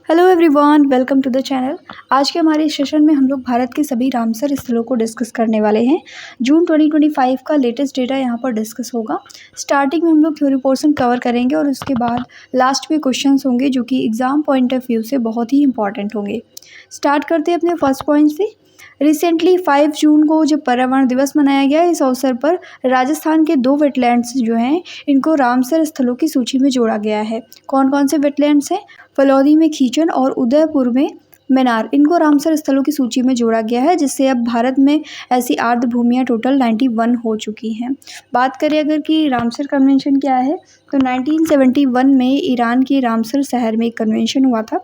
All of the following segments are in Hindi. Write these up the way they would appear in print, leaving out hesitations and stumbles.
Hello everyone, welcome to the channel. आज के हमारे सेशन में हम लोग भारत के सभी रामसर स्थलों को डिस्कस करने वाले हैं। जून 2025 का लेटेस्ट डेटा यहाँ पर डिस्कस होगा। स्टार्टिंग में हम लोग थ्योरी पोर्शन कवर करेंगे और उसके बाद लास्ट में क्वेश्चंस होंगे जो कि एग्जाम पॉइंट ऑफ व्यू से बहुत ही इंपॉर्टेंट होंगे। स्टार्ट करते हैं अपने फर्स्ट पॉइंट से। रिसेंटली 5 जून को जब पर्यावरण दिवस मनाया गया, इस अवसर पर राजस्थान के 2 वेटलैंड्स जो हैं इनको रामसर स्थलों की सूची में जोड़ा गया है। कौन कौन से वेटलैंड्स हैं? फलौदी में खीचन और उदयपुर में मेनार, इनको रामसर स्थलों की सूची में जोड़ा गया है, जिससे अब भारत में ऐसी आर्द्र भूमियाँ टोटल 91 हो चुकी हैं। बात करें अगर कि रामसर कन्वेंशन क्या है, तो 1971 में ईरान के रामसर शहर में एक कन्वेंशन हुआ था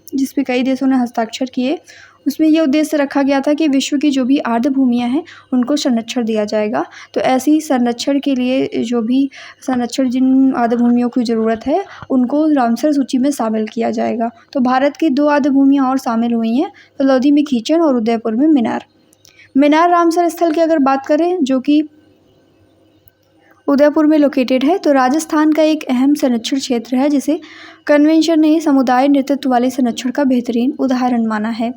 जिसपे कई देशों ने हस्ताक्षर किए। उसमें यह उद्देश्य रखा गया था कि विश्व की जो भी आर्द्र भूमियाँ हैं उनको संरक्षण दिया जाएगा। तो ऐसी संरक्षण के लिए जो भी संरक्षण जिन आर्द्र भूमियों की ज़रूरत है उनको रामसर सूची में शामिल किया जाएगा। तो भारत की 2 आर्द्र भूमियाँ और शामिल हुई हैं, फलौदी में खीचन और उदयपुर में मेनार। मेनार रामसर स्थल की अगर बात करें जो कि उदयपुर में लोकेटेड है, तो राजस्थान का एक अहम संरक्षण क्षेत्र है जिसे कन्वेंशन ने समुदाय नेतृत्व वाले संरक्षण का बेहतरीन उदाहरण माना है।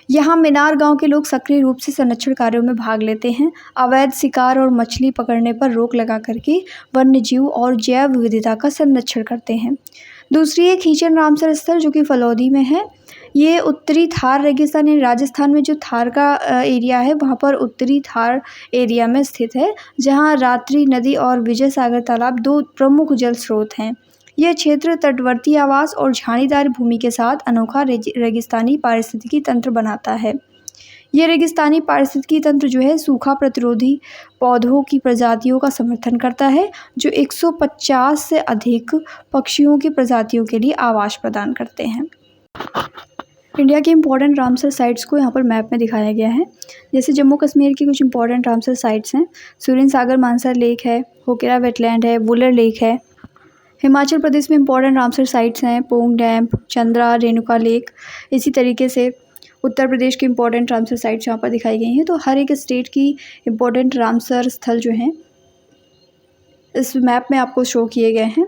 यहाँ मेनार गांव के लोग सक्रिय रूप से संरक्षण कार्यों में भाग लेते हैं। अवैध शिकार और मछली पकड़ने पर रोक लगा करके वन्य जीव और जैव विविधता का संरक्षण करते हैं। दूसरी है खीचन रामसर स्थल जो कि फलौदी में है। ये उत्तरी थार रेगिस्तान यानी राजस्थान में जो थार का एरिया है वहाँ पर उत्तरी थार एरिया में स्थित है, जहाँ रात्रि नदी और विजय सागर तालाब 2 प्रमुख जल स्रोत हैं। यह क्षेत्र तटवर्ती आवास और झाड़ीदार भूमि के साथ अनोखा रेगिस्तानी पारिस्थितिकी तंत्र बनाता है। यह रेगिस्तानी पारिस्थितिकी तंत्र जो है सूखा प्रतिरोधी पौधों की प्रजातियों का समर्थन करता है, जो 150 से अधिक पक्षियों की प्रजातियों के लिए आवास प्रदान करते हैं। इंडिया के इम्पोर्टेंट रामसर साइट्स को यहाँ पर मैप में दिखाया गया है। जैसे जम्मू कश्मीर की कुछ इम्पोर्टेंट रामसर साइट्स हैं, सुरेन सागर मानसर लेक है, होकेरा वेटलैंड है, वुलर लेक है। हिमाचल प्रदेश में इम्पोर्टेंट रामसर साइट्स हैं पोंग डैम, चंद्रा, रेणुका लेक। इसी तरीके से उत्तर प्रदेश के इम्पोर्टेंट रामसर साइट्स यहाँ पर दिखाई गई हैं। तो हर एक स्टेट की इम्पोर्टेंट रामसर स्थल जो हैं इस मैप में आपको शो किए गए हैं।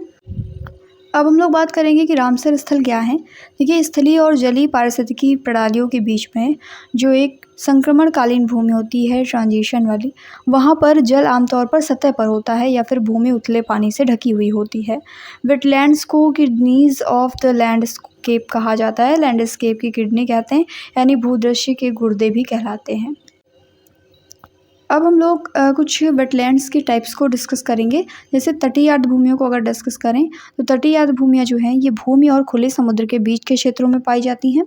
अब हम लोग बात करेंगे कि रामसर स्थल क्या है। देखिए, स्थलीय और जलीय पारिस्थितिकी प्रणालियों के बीच में जो एक संक्रमणकालीन भूमि होती है, ट्रांजिशन वाली, वहाँ पर जल आमतौर पर सतह पर होता है या फिर भूमि उथले पानी से ढकी हुई होती है। वेटलैंड्स को किडनीज ऑफ द लैंडस्केप कहा जाता है। लैंडस्केप की किडनी कहते हैं, यानी भूदृश्य के गुर्दे भी कहलाते हैं। अब हम लोग कुछ वेटलैंड्स के टाइप्स को डिस्कस करेंगे। जैसे तटीय आर्द्र भूमियों को अगर डिस्कस करें तो तटीय आर्द्र भूमियाँ जो हैं ये भूमि और खुले समुद्र के बीच के क्षेत्रों में पाई जाती हैं।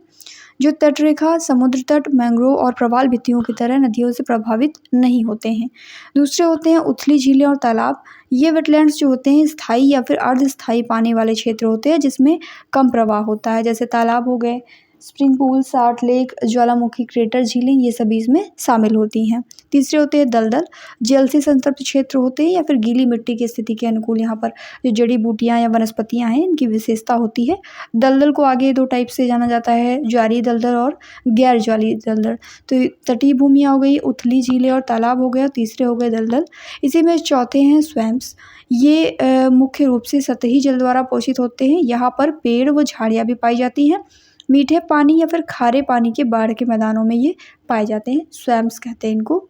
जो तटरेखा, समुद्र तट, मैंग्रोव और प्रवाल भित्तियों की तरह नदियों से प्रभावित नहीं होते हैं। दूसरे होते हैं उथली झीलें और तालाब। ये वेटलैंड्स जो होते हैं स्थायी या फिर अर्धस्थायी पानी वाले क्षेत्र होते हैं जिसमें कम प्रवाह होता है। जैसे तालाब हो गए, स्प्रिंग पूल, साल्ट लेक, ज्वालामुखी क्रेटर, झीलें, ये सभी इसमें शामिल होती हैं। तीसरे होते हैं दलदल। जल से संतृप्त क्षेत्र होते हैं या फिर गीली मिट्टी की स्थिति के अनुकूल यहाँ पर जो जड़ी बूटियाँ या वनस्पतियाँ हैं इनकी विशेषता होती है। दलदल को आगे 2 टाइप से जाना जाता है, ज्वारीय दलदल और गैर ज्वारीय दलदल। तो तटीय भूमियाँ हो गई, उथली झीलें और तालाब हो गए, और तीसरे हो गए दलदल। इसी में चौथे हैं स्वैम्प्स। ये मुख्य रूप से सतही जल द्वारा पोषित होते हैं। यहाँ पर पेड़ व झाड़ियाँ भी पाई जाती हैं। मीठे पानी या फिर खारे पानी के बाढ़ के मैदानों में ये पाए जाते हैं, स्वैम्प्स कहते हैं इनको।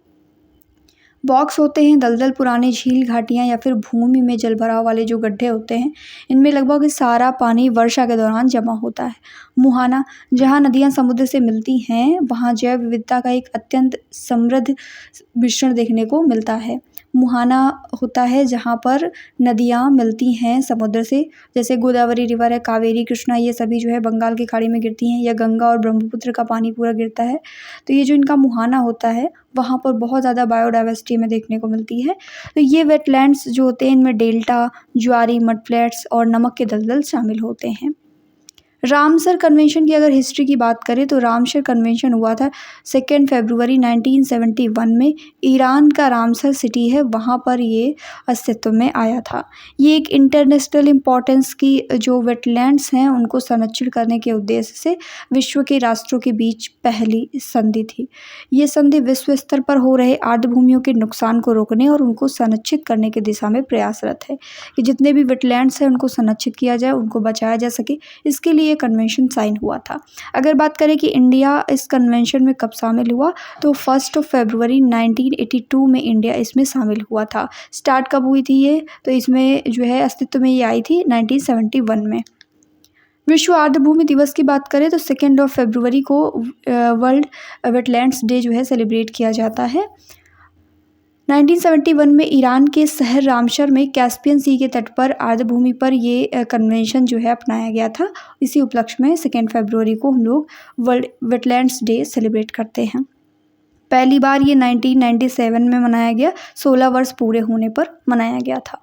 बॉक्स होते हैं दलदल, पुराने झील, घाटियाँ या फिर भूमि में जलभराव वाले जो गड्ढे होते हैं, इनमें लगभग सारा पानी वर्षा के दौरान जमा होता है। मुहाना, जहाँ नदियाँ समुद्र से मिलती हैं वहाँ जैव विविधता का एक अत्यंत समृद्ध मिश्रण देखने को मिलता है। मुहाना होता है जहाँ पर नदियाँ मिलती हैं समुद्र से, जैसे गोदावरी रिवर है, कावेरी, कृष्णा, ये सभी जो है बंगाल की खाड़ी में गिरती हैं, या गंगा और ब्रह्मपुत्र का पानी पूरा गिरता है। तो ये जो इनका मुहाना होता है वहाँ पर बहुत ज़्यादा बायोडाइवर्सिटी में देखने को मिलती है। तो ये वेटलैंड्स जो होते हैं इनमें डेल्टा, ज्वारी, मडफ्लैट्स और नमक के दलदल शामिल होते हैं। रामसर कन्वेंशन की अगर हिस्ट्री की बात करें तो रामसर कन्वेंशन हुआ था 2 फरवरी 1971 में। ईरान का रामसर सिटी है, वहाँ पर ये अस्तित्व में आया था। ये एक इंटरनेशनल इम्पोर्टेंस की जो वेटलैंड्स हैं उनको संरक्षित करने के उद्देश्य से विश्व के राष्ट्रों के बीच पहली संधि थी। ये संधि विश्व स्तर पर हो रहे आर्द्र भूमियों के नुकसान को रोकने और उनको संरक्षित करने की दिशा में प्रयासरत है कि जितने भी वेटलैंड्स हैं उनको संरक्षित किया जाए, उनको बचाया जा सके। इसके लिए कन्वेंशन साइन हुआ था। अगर बात करें कि इंडिया इस कन्वेंशन में कब शामिल हुआ, तो 1 फरवरी 1982 में इंडिया इसमें शामिल हुआ था। स्टार्ट कब हुई थी ये, तो इसमें जो है अस्तित्व में ये आई थी 1971 में। विश्व आर्द्रभूमि दिवस की बात करें तो 2 फरवरी को वर्ल्ड वेटलैंड्स डे जो है सेलिब्रेट किया जाता है। 1971 में ईरान के शहर रामसर में कैस्पियन सी के तट पर आर्द्रभूमि पर ये कन्वेंशन जो है अपनाया गया था। इसी उपलक्ष्य में 2 फरवरी को हम लोग वर्ल्ड वेटलैंड्स डे सेलिब्रेट करते हैं। पहली बार ये 1997 में मनाया गया, 16 वर्ष पूरे होने पर मनाया गया था।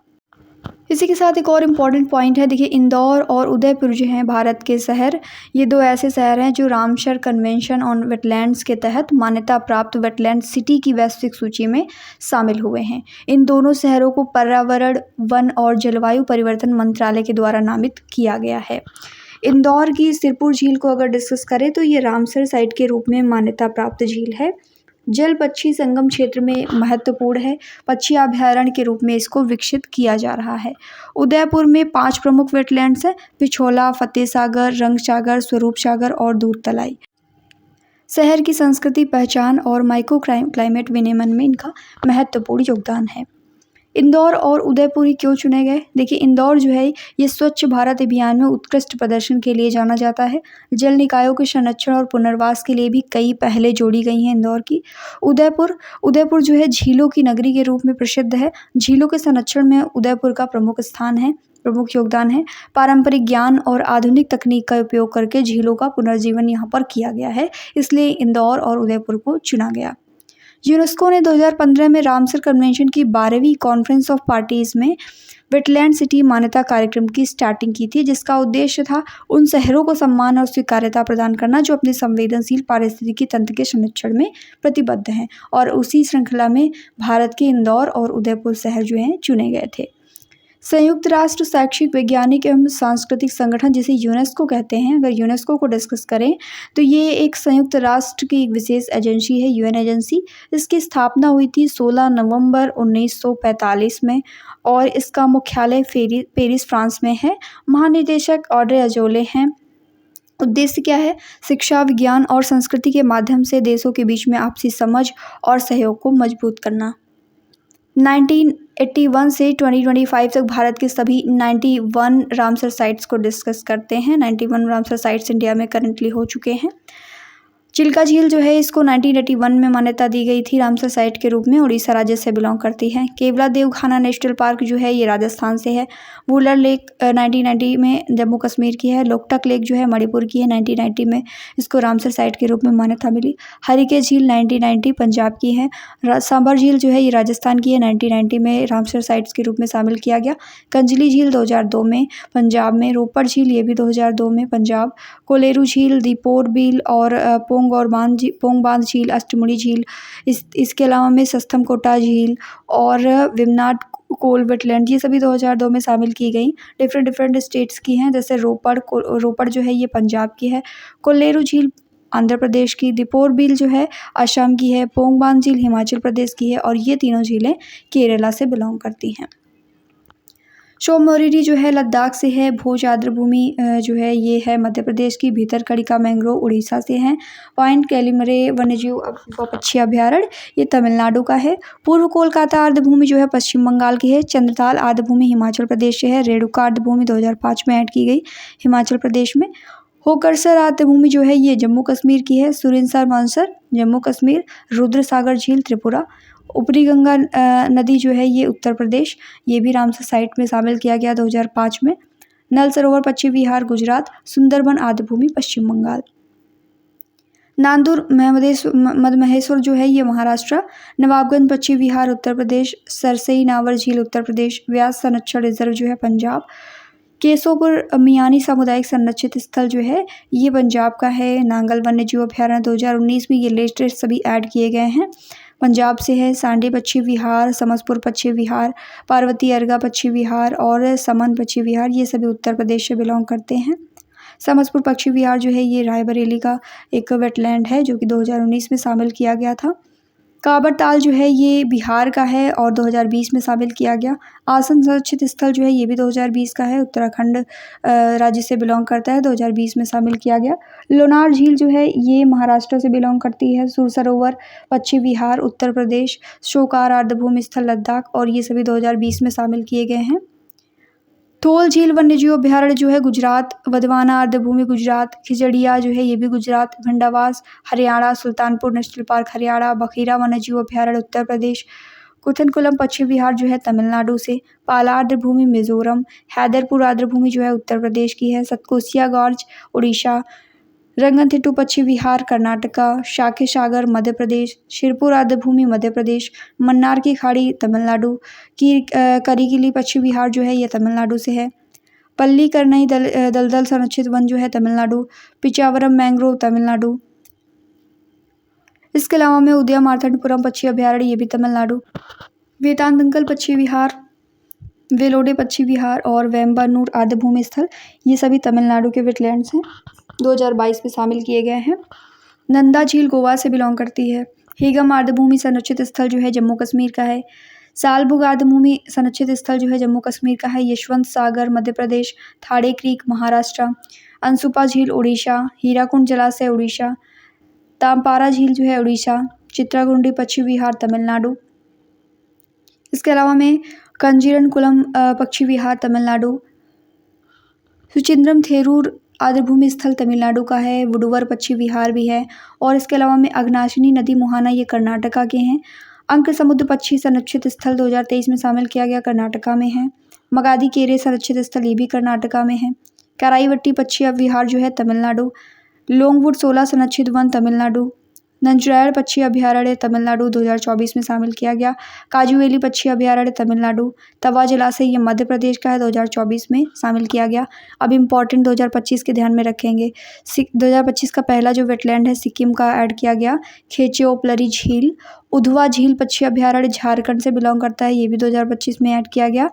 इसी के साथ एक और इम्पॉर्टेंट पॉइंट है, देखिए इंदौर और उदयपुर जो हैं भारत के शहर, ये दो ऐसे शहर हैं जो रामसर कन्वेंशन ऑन वेटलैंड्स के तहत मान्यता प्राप्त वेटलैंड सिटी की वैश्विक सूची में शामिल हुए हैं। इन दोनों शहरों को पर्यावरण, वन और जलवायु परिवर्तन मंत्रालय के द्वारा नामित किया गया है। इंदौर की सिरपुर झील को अगर डिस्कस करें तो ये रामसर साइट के रूप में मान्यता प्राप्त झील है। जल पक्षी संगम क्षेत्र में महत्वपूर्ण है। पक्षी अभयारण्य के रूप में इसको विकसित किया जा रहा है। उदयपुर में 5 प्रमुख वेटलैंड्स हैं, पिछोला, फतेह सागर, रंग सागर, स्वरूप सागर और दूधतलाई। शहर की संस्कृति, पहचान और माइक्रो क्लाइमेट विनियमन में इनका महत्वपूर्ण योगदान है। इंदौर और उदयपुर ही क्यों चुने गए? देखिए इंदौर जो है ये स्वच्छ भारत अभियान में उत्कृष्ट प्रदर्शन के लिए जाना जाता है। जल निकायों के संरक्षण और पुनर्वास के लिए भी कई पहलें जोड़ी गई हैं इंदौर की। उदयपुर जो है झीलों की नगरी के रूप में प्रसिद्ध है। झीलों के संरक्षण में उदयपुर का प्रमुख योगदान है। पारंपरिक ज्ञान और आधुनिक तकनीक का उपयोग करके झीलों का पुनर्जीवन यहाँ पर किया गया है, इसलिए इंदौर और उदयपुर को चुना गया। यूनेस्को ने 2015 में रामसर कन्वेंशन की 12वीं कॉन्फ्रेंस ऑफ पार्टीज में वेटलैंड सिटी मान्यता कार्यक्रम की स्टार्टिंग की थी, जिसका उद्देश्य था उन शहरों को सम्मान और स्वीकार्यता प्रदान करना जो अपने संवेदनशील पारिस्थितिकी तंत्र के संरक्षण में प्रतिबद्ध हैं। और उसी श्रृंखला में भारत के इंदौर और उदयपुर शहर जो हैं चुने गए थे। संयुक्त राष्ट्र शैक्षिक, वैज्ञानिक एवं सांस्कृतिक संगठन, जिसे यूनेस्को कहते हैं, अगर यूनेस्को को डिस्कस करें तो ये एक संयुक्त राष्ट्र की एक विशेष एजेंसी है, यूएन एजेंसी। इसकी स्थापना हुई थी 16 नवंबर 1945 में और इसका मुख्यालय पेरिस, फ्रांस में है। महानिदेशक ऑड्रे अजोले हैं। उद्देश्य क्या है? शिक्षा, विज्ञान और संस्कृति के माध्यम से देशों के बीच में आपसी समझ और सहयोग को मजबूत करना। 1981 से 2025 तक भारत के सभी 91 रामसर साइट्स को डिस्कस करते हैं। 91 रामसर साइट्स इंडिया में करंटली हो चुके हैं। चिल्का झील जो है इसको 1981 में मान्यता दी गई थी रामसर साइट के रूप में, उड़ीसा राज्य से बिलोंग करती है। केवला देवखाना नेशनल पार्क जो है ये राजस्थान से है। वुलर लेक 1990 में जम्मू कश्मीर की है। लोकटक लेक जो है मणिपुर की है। 1990 में इसको रामसर साइट के रूप में मान्यता मिली। हरिके झील 1990 पंजाब की है। सांभर झील जो है ये राजस्थान की है। 1990 में रामसर साइट्स के रूप में शामिल किया गया। कंजली झील 2002 में पंजाब में। रोपड़ झील ये भी 2002 में पंजाब। कोलेरू झील, दीपोर बिल और पोंग बांध झील, अष्टमुड़ी झील, इसके अलावा में सस्तम कोटा झील और विमनाट कोल वेटलैंड, ये सभी 2002 में शामिल की गई। डिफरेंट स्टेट्स की हैं, जैसे रोपड़ जो है ये पंजाब की है। कोलेरू झील आंध्र प्रदेश की, दीपोर बिल जो है असम की है, पोंग बांध झील हिमाचल प्रदेश की है और ये तीनों झीलें केरला से बिलोंग करती हैं। शो मोरिरी जो है लद्दाख से है। भोज आर्द्रभूमि जो है ये है मध्य प्रदेश की। भीतरकनिका मैंग्रोव उड़ीसा से हैं। पॉइंट कैलिमरे वन्यजीव पक्षी अभयारण्य ये तमिलनाडु का है। पूर्व कोलकाता आर्द्रभूमि जो है पश्चिम बंगाल की है। चंद्रताल आर्द्रभूमि हिमाचल प्रदेश से है। रेणुका आर्द्रभूमि 2005 में ऐड की गई हिमाचल प्रदेश में। होकरसर आर्द्रभूमि जो है ये जम्मू कश्मीर की है। सुरिनसर मानसर जम्मू कश्मीर। रुद्र सागर झील त्रिपुरा। ऊपरी गंगा नदी जो है ये उत्तर प्रदेश, ये भी रामसर साइट में शामिल किया गया 2005 में। नल सरोवर पक्षी विहार गुजरात। सुंदरबन आर्द्रभूमि पश्चिम बंगाल। नांदूर मधमहेश्वर जो है ये महाराष्ट्र। नवाबगंज पक्षी विहार उत्तर प्रदेश। सरसई नावर झील उत्तर प्रदेश। व्यास संरक्षण रिजर्व जो है पंजाब। केशोपुर मियानी सामुदायिक संरक्षित स्थल जो है ये पंजाब का है। नांगल वन्यजीव अभयारण्य 2019 में ये लेटेस्ट सभी ऐड किए गए हैं, पंजाब से है। सांडी पक्षी विहार, समसपुर पक्षी विहार, पार्वती अर्गा पक्षी विहार और समन पक्षी विहार ये सभी उत्तर प्रदेश से बिलोंग करते हैं। समसपुर पक्षी विहार जो है ये रायबरेली का एक वेटलैंड है जो कि 2019 में शामिल किया गया था। काबर ताल जो है ये बिहार का है और 2020 में शामिल किया गया। आसन संरक्षित स्थल जो है ये भी 2020 का है, उत्तराखंड राज्य से बिलोंग करता है, 2020 में शामिल किया गया। लोनार झील जो है ये महाराष्ट्र से बिलोंग करती है। सुर सरोवर पश्चिम बिहार, उत्तर प्रदेश, शोकार आर्द्रभूमि स्थल लद्दाख, और ये सभी 2020 में शामिल किए गए हैं। थोल झील वन्यजीव अभ्यारण्य जो है गुजरात, वधवाना आर्द्रभूमि गुजरात, खिजड़िया जो है ये भी गुजरात, भंडावास हरियाणा, सुल्तानपुर नेशनल पार्क हरियाणा, बखीरा वन्यजीव अभ्यारण्य उत्तर प्रदेश, कुथनकुलम पश्चिम बिहार जो है तमिलनाडु से, पाला आर्द्रभूमि मिजोरम, हैदरपुर आर्द्रभूमि जो है उत्तर प्रदेश की है, सतकोसिया गॉर्ज उड़ीसा, रंगनथिट्टू पश्चिम बिहार कर्नाटका, शाके सागर मध्य प्रदेश, शिरपुर आर्द्रभूमि मध्य प्रदेश, मन्नार की खाड़ी तमिलनाडु की, करिकिली पश्चिम बिहार जो है ये तमिलनाडु से है, पल्ली करनई दलदल संरक्षित वन जो है तमिलनाडु, पिचावरम मैंग्रोव तमिलनाडु। इसके अलावा में उदया मार्तंडपुरम पक्षी अभ्यारण्य ये भी तमिलनाडु, वेदांतंगल पश्चिम बिहार, वेलोडे पश्चिम बिहार और वेम्बानूर आर्द्रभूमि स्थल ये सभी तमिलनाडु के वेटलैंड्स हैं, 2022 में शामिल किए गए हैं। नंदा झील गोवा से बिलोंग करती है। हेगम आर्द्रभूमि संरक्षित स्थल जो है जम्मू कश्मीर का है। सालबुग आर्द्रभूमि संरक्षित स्थल जो है जम्मू कश्मीर का है। यशवंत सागर मध्य प्रदेश, थाड़े क्रीक महाराष्ट्र, अंसुपा झील उड़ीसा, हीराकुंड जलाशय उड़ीसा, तामपारा झील जो है उड़ीसा, चित्रागुंडी पश्चिम बिहार तमिलनाडु। इसके अलावा में कंजीरनकुलम पश्चिम बिहार तमिलनाडु, सुचिंद्रम थेरूर आर्द्रभूमि स्थल तमिलनाडु का है, वुडुवर पश्चिम बिहार भी है। और इसके अलावा में अघनाशिनी नदी मुहाना ये कर्नाटका के हैं। अंक समुद्र पक्षी संरक्षित स्थल 2023 में शामिल किया गया, कर्नाटका में है। मगादी केरे संरक्षित स्थल ये भी कर्नाटका में है। कराईवट्टी पक्षी विहार जो है तमिलनाडु, लोंगवुड 16 संरक्षित वन तमिलनाडु, नंजरायल पक्षी अभ्यारण्य तमिलनाडु 2024 में शामिल किया गया। काजूवेली पक्षी अभ्यारण्य तमिलनाडु, तवा जलाशय ये मध्य प्रदेश का है, 2024 में शामिल किया गया। अब इम्पॉर्टेंट 2025 के ध्यान में रखेंगे। 2025 का पहला जो वेटलैंड है सिक्किम का ऐड किया गया, खेचेओपलरी झील। उधवा झील पक्षी अभ्यारण्य झारखंड से बिलोंग करता है, ये भी 2025 में ऐड किया गया।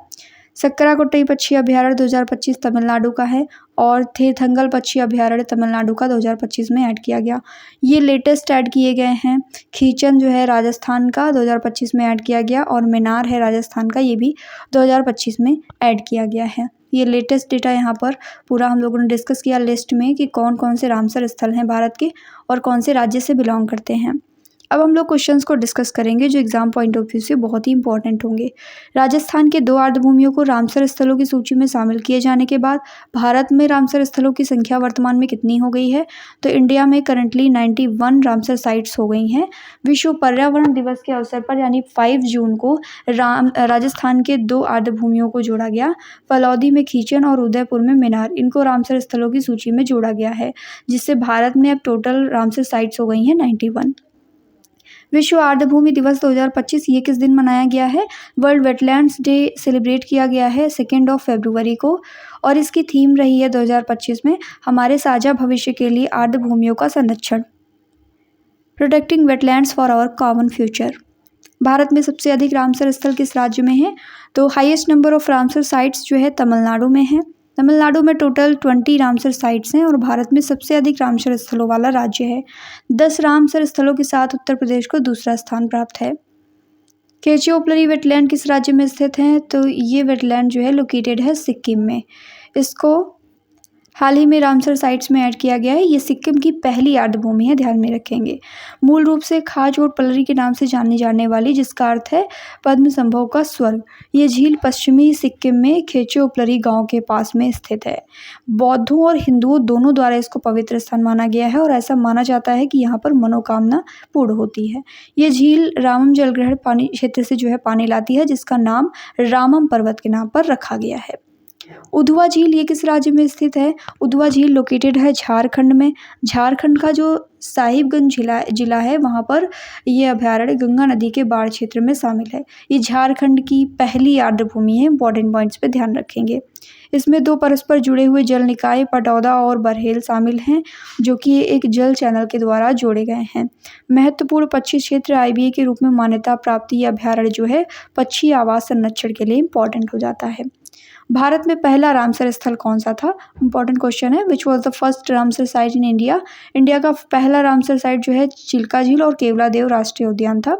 सक्कराकोटई पक्षी अभ्यारण्य 2025 तमिलनाडु का है और थेथंगल पक्षी अभ्यारण्य तमिलनाडु का 2025 में ऐड किया गया। ये लेटेस्ट ऐड किए गए हैं। खीचन जो है राजस्थान का 2025 में ऐड किया गया और मिनार है राजस्थान का, ये भी 2025 में ऐड किया गया है। ये लेटेस्ट डेटा यहाँ पर पूरा हम लोगों ने डिस्कस किया लिस्ट में कि कौन कौन से रामसर स्थल हैं भारत के और कौन से राज्य से बिलोंग करते हैं। अब हम लोग क्वेश्चंस को डिस्कस करेंगे जो एग्जाम पॉइंट ऑफ व्यू से बहुत ही इंपॉर्टेंट होंगे। राजस्थान के 2 आर्द्रभूमियों को रामसर स्थलों की सूची में शामिल किए जाने के बाद भारत में रामसर स्थलों की संख्या वर्तमान में कितनी हो गई है? तो इंडिया में करंटली 91 रामसर साइट्स हो गई हैं। विश्व पर्यावरण दिवस के अवसर पर यानी 5 जून को राजस्थान के 2 आर्द्रभूमियों को जोड़ा गया। फलौदी में खीचन और उदयपुर में मिनार, इनको रामसर स्थलों की सूची में जोड़ा गया है, जिससे भारत में अब टोटल रामसर साइट्स हो गई हैं 91। विश्व आर्द्रभूमि दिवस 2025 ये किस दिन मनाया गया है? वर्ल्ड वेटलैंड्स डे सेलिब्रेट किया गया है 2 फरवरी को और इसकी थीम रही है 2025 में हमारे साझा भविष्य के लिए आर्द्रभूमियों का संरक्षण, protecting wetlands for our common future. Bharat में सबसे अधिक रामसर स्थल किस राज्य में है? तो highest number of Ramsar sites जो है तमिलनाडु में है। तमिलनाडु में टोटल 20 रामसर साइट्स हैं और भारत में सबसे अधिक रामसर स्थलों वाला राज्य है। 10 रामसर स्थलों के साथ उत्तर प्रदेश को दूसरा स्थान प्राप्त है। खेचेओपलरी वेटलैंड किस राज्य में स्थित है? तो ये वेटलैंड जो है लोकेटेड है सिक्किम में। इसको हाल ही में रामसर साइट्स में ऐड किया गया है। ये सिक्किम की पहली आर्द्रभूमि है, ध्यान में रखेंगे। मूल रूप से खाज और पलरी के नाम से जानी जाने वाली, जिसका अर्थ है पद्म संभव का स्वर्ग, ये झील पश्चिमी सिक्किम में खेचेओपलरी गांव के पास में स्थित है। बौद्धों और हिंदुओं दोनों द्वारा इसको पवित्र स्थान माना गया है और ऐसा माना जाता है कि यहाँ पर मनोकामना पूर्ण होती है। ये झील रामम जलग्रहण पानी क्षेत्र से जो है पानी लाती है, जिसका नाम रामम पर्वत के नाम पर रखा गया है। उधवा झील ये किस राज्य में स्थित है? उधवा झील लोकेटेड है झारखंड में। झारखंड का जो साहिबगंज जिला है वहाँ पर ये अभ्यारण्य गंगा नदी के बाढ़ क्षेत्र में शामिल है। ये झारखंड की पहली आर्द्रभूमि है। इंपॉर्टेंट पॉइंट्स पे ध्यान रखेंगे। इसमें 2 परस्पर जुड़े हुए जल निकाय पटौदा और बरहेल शामिल हैं, जो कि एक जल चैनल के द्वारा जोड़े गए हैं। महत्वपूर्ण पक्षी क्षेत्र IBA के रूप में मान्यता प्राप्त ये अभ्यारण्य जो है पक्षी आवास संरक्षण के लिए इम्पॉर्टेंट हो जाता है। भारत में पहला रामसर स्थल कौन सा था? इंपॉर्टेंट क्वेश्चन है। Which was the first Ramsar site in India? India का पहला रामसर साइट जो है चिल्का झील और केवलादेव राष्ट्रीय उद्यान था।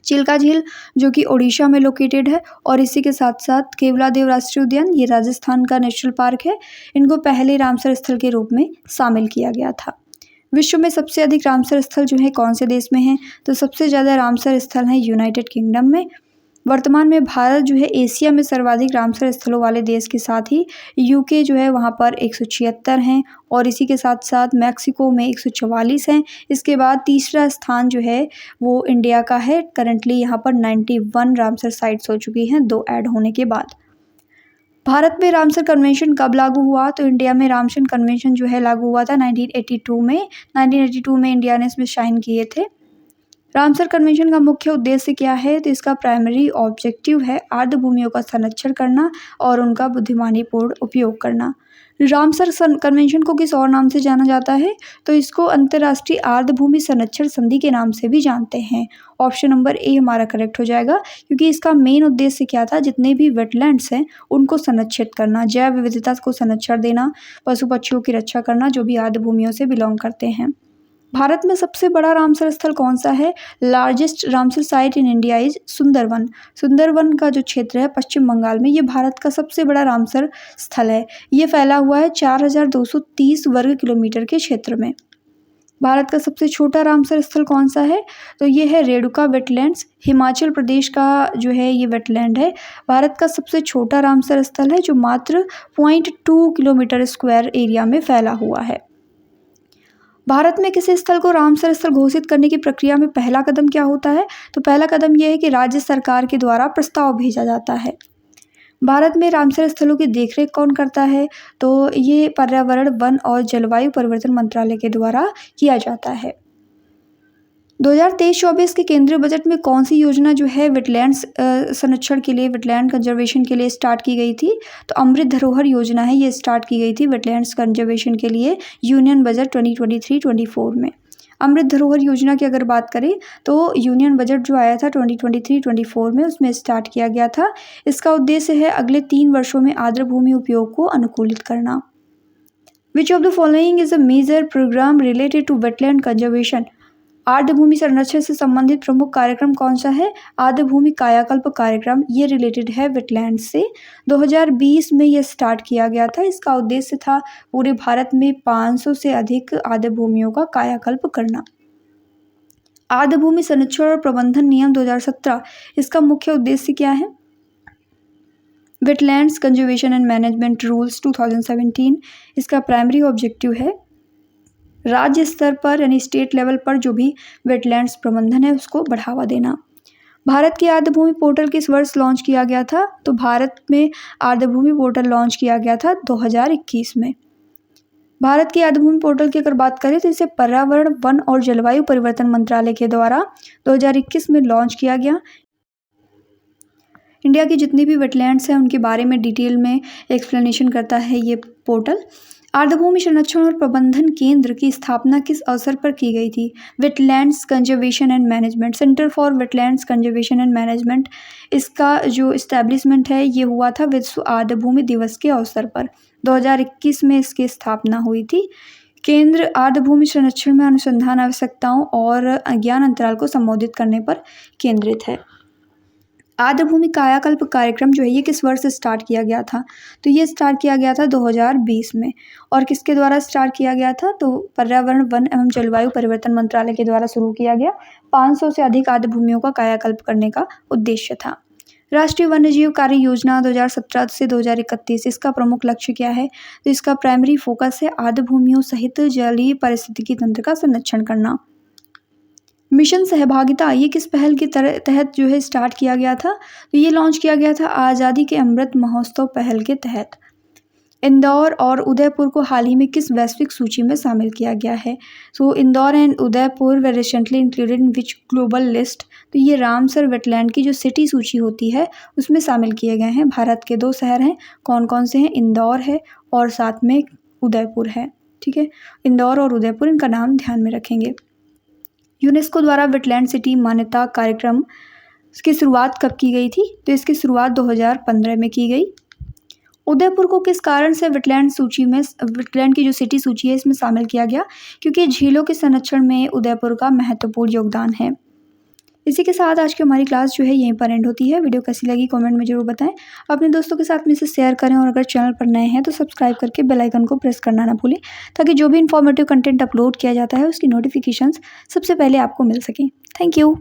चिल्का झील जो कि ओडिशा में लोकेटेड है, और इसी के साथ साथ केवलादेव राष्ट्रीय उद्यान, ये राजस्थान का नेशनल पार्क है। इनको पहले रामसर स्थल के रूप में शामिल किया गया था। विश्व में सबसे अधिक रामसर स्थल जो है कौन से देश में हैं? तो सबसे ज़्यादा रामसर स्थल हैं यूनाइटेड किंगडम में। वर्तमान में भारत जो है एशिया में सर्वाधिक रामसर स्थलों वाले देश के साथ ही यूके जो है वहाँ पर 176 हैं, और इसी के साथ साथ मैक्सिको में 144 हैं। इसके बाद तीसरा स्थान जो है वो इंडिया का है। करंटली यहाँ पर 91 रामसर साइट्स हो चुकी हैं 2 ऐड होने के बाद। भारत में रामसर कन्वेंशन कब लागू हुआ? तो इंडिया में रामसर कन्वेंशन जो है लागू हुआ था 1982 में। 1982 में इंडिया ने इसमें साइन किए थे। रामसर कन्वेंशन का मुख्य उद्देश्य क्या है? तो इसका प्राइमरी ऑब्जेक्टिव है आर्द्र भूमियों का संरक्षण करना और उनका बुद्धिमानीपूर्ण उपयोग करना। रामसर कन्वेंशन को किस और नाम से जाना जाता है? तो इसको अंतर्राष्ट्रीय आर्द्र भूमि संरक्षण संधि के नाम से भी जानते हैं। ऑप्शन नंबर ए हमारा करेक्ट हो जाएगा, क्योंकि इसका मेन उद्देश्य क्या था? जितने भी वेटलैंड्स हैं उनको संरक्षित करना, जैव विविधता को संरक्षण देना, पशु पक्षियों की रक्षा करना जो भी आर्द्र भूमियों से बिलोंग करते हैं। भारत में सबसे बड़ा रामसर स्थल कौन सा है? Largest Ramsar site in India is Sundarban. Sundarban का जो क्षेत्र है पश्चिम बंगाल में, ये भारत का सबसे बड़ा रामसर स्थल है। ये फैला हुआ है 4230 वर्ग किलोमीटर के क्षेत्र में। भारत का सबसे छोटा रामसर स्थल कौन सा है? तो ये है रेणुका वेटलैंड्स, हिमाचल प्रदेश का जो है ये वेटलैंड है। भारत का सबसे छोटा रामसर स्थल है जो मात्र 0.2 किलोमीटर स्क्वायर एरिया में फैला हुआ है। भारत में किसी स्थल को रामसर स्थल घोषित करने की प्रक्रिया में पहला कदम क्या होता है? तो पहला कदम यह है कि राज्य सरकार के द्वारा प्रस्ताव भेजा जाता है। भारत में रामसर स्थलों की देखरेख कौन करता है? तो ये पर्यावरण, वन और जलवायु परिवर्तन मंत्रालय के द्वारा किया जाता है। 2023-24 के केंद्रीय बजट में कौन सी योजना जो है वेटलैंड्स संरक्षण के लिए, वेटलैंड कंजर्वेशन के लिए स्टार्ट की गई थी? तो अमृत धरोहर योजना है, ये स्टार्ट की गई थी वेटलैंड्स कंजर्वेशन के लिए यूनियन बजट 2023-24 में। अमृत धरोहर योजना की अगर बात करें तो यूनियन बजट जो आया था 2023-24 में, उसमें स्टार्ट किया गया था। इसका उद्देश्य है अगले 3 वर्षों में आर्द्र भूमि उपयोग को अनुकूलित करना। Which of the following is a major programme related to wetland conservation? आर्द्र भूमि संरक्षण से संबंधित प्रमुख कार्यक्रम कौन सा है? आर्द्र भूमि कायाकल्प कार्यक्रम, ये रिलेटेड है वेटलैंड से। 2020 में ये स्टार्ट किया गया था। इसका उद्देश्य था पूरे भारत में 500 से अधिक आर्द्र भूमियों का कायाकल्प करना। आर्द्र भूमि संरक्षण और प्रबंधन नियम 2017, इसका मुख्य उद्देश्य क्या है? Wetlands conservation and management rules 2017, इसका प्राइमरी ऑब्जेक्टिव है राज्य स्तर पर यानी स्टेट लेवल पर जो भी वेटलैंड्स प्रबंधन है उसको बढ़ावा देना। भारत की आर्द्र भूमि पोर्टल किस वर्ष लॉन्च किया गया था? तो भारत में आर्द्र भूमि पोर्टल लॉन्च किया गया था 2021 में। भारत की आर्द्र भूमि पोर्टल की अगर बात करें तो इसे पर्यावरण, वन और जलवायु परिवर्तन मंत्रालय के द्वारा 2021 में लॉन्च किया गया। इंडिया की जितनी भी वेटलैंड्स हैं उनके बारे में डिटेल में एक्सप्लेनेशन करता है ये पोर्टल। आर्द्र भूमि संरक्षण और प्रबंधन केंद्र की स्थापना किस अवसर पर की गई थी? Wetlands conservation and management, centre for wetlands conservation and management, इसका जो इस्टेब्लिशमेंट है ये हुआ था विश्व आर्द्र भूमि दिवस के अवसर पर। 2021 में इसकी स्थापना हुई थी। केंद्र आर्द्र भूमि संरक्षण में अनुसंधान आवश्यकताओं और ज्ञान अंतराल को संबोधित करने पर केंद्रित है। आर्द्र भूमि कायाकल्प कार्यक्रम जो है ये किस वर्ष से स्टार्ट किया गया था? तो ये स्टार्ट किया गया था 2020 में। और किसके द्वारा स्टार्ट किया गया था? तो पर्यावरण, वन एवं जलवायु परिवर्तन मंत्रालय के द्वारा शुरू किया गया। 500 से अधिक आर्द्र भूमियों का कायाकल्प करने का उद्देश्य था। राष्ट्रीय वन्यजीव कार्य योजना 2017 से 2031, इसका प्रमुख लक्ष्य क्या है? तो इसका प्राइमरी फोकस है आर्द्र भूमियों सहित जलीय पारिस्थितिकी तंत्र का संरक्षण करना। मिशन सहभागिता, ये किस पहल के तहत जो है स्टार्ट किया गया था? तो ये लॉन्च किया गया था आज़ादी के अमृत महोत्सव पहल के तहत। इंदौर और उदयपुर को हाल ही में किस वैश्विक सूची में शामिल किया गया है? So Indore and Udaipur they recently included in which global list? तो ये रामसर वेटलैंड की जो सिटी सूची होती है उसमें शामिल किए गए हैं। भारत के 2 शहर हैं, कौन कौन से हैं? इंदौर है और साथ में उदयपुर है। ठीक है, इंदौर और उदयपुर, इनका नाम ध्यान में रखेंगे। यूनेस्को द्वारा वेटलैंड सिटी मान्यता कार्यक्रम की शुरुआत कब की गई थी? तो इसकी शुरुआत 2015 में की गई। उदयपुर को किस कारण से वेटलैंड सूची में, वेटलैंड की जो सिटी सूची है इसमें शामिल किया गया? क्योंकि झीलों के संरक्षण में उदयपुर का महत्वपूर्ण योगदान है। इसी के साथ आज की हमारी क्लास जो है यहीं पर एंड होती है। वीडियो कैसी लगी कमेंट में ज़रूर बताएं। अपने दोस्तों के साथ में इसे शेयर करें और अगर चैनल पर नए हैं तो सब्सक्राइब करके बेल आइकन को प्रेस करना ना भूलें, ताकि जो भी इंफॉर्मेटिव कंटेंट अपलोड किया जाता है उसकी नोटिफिकेशंस सबसे पहले आपको मिल सकें। Thank you.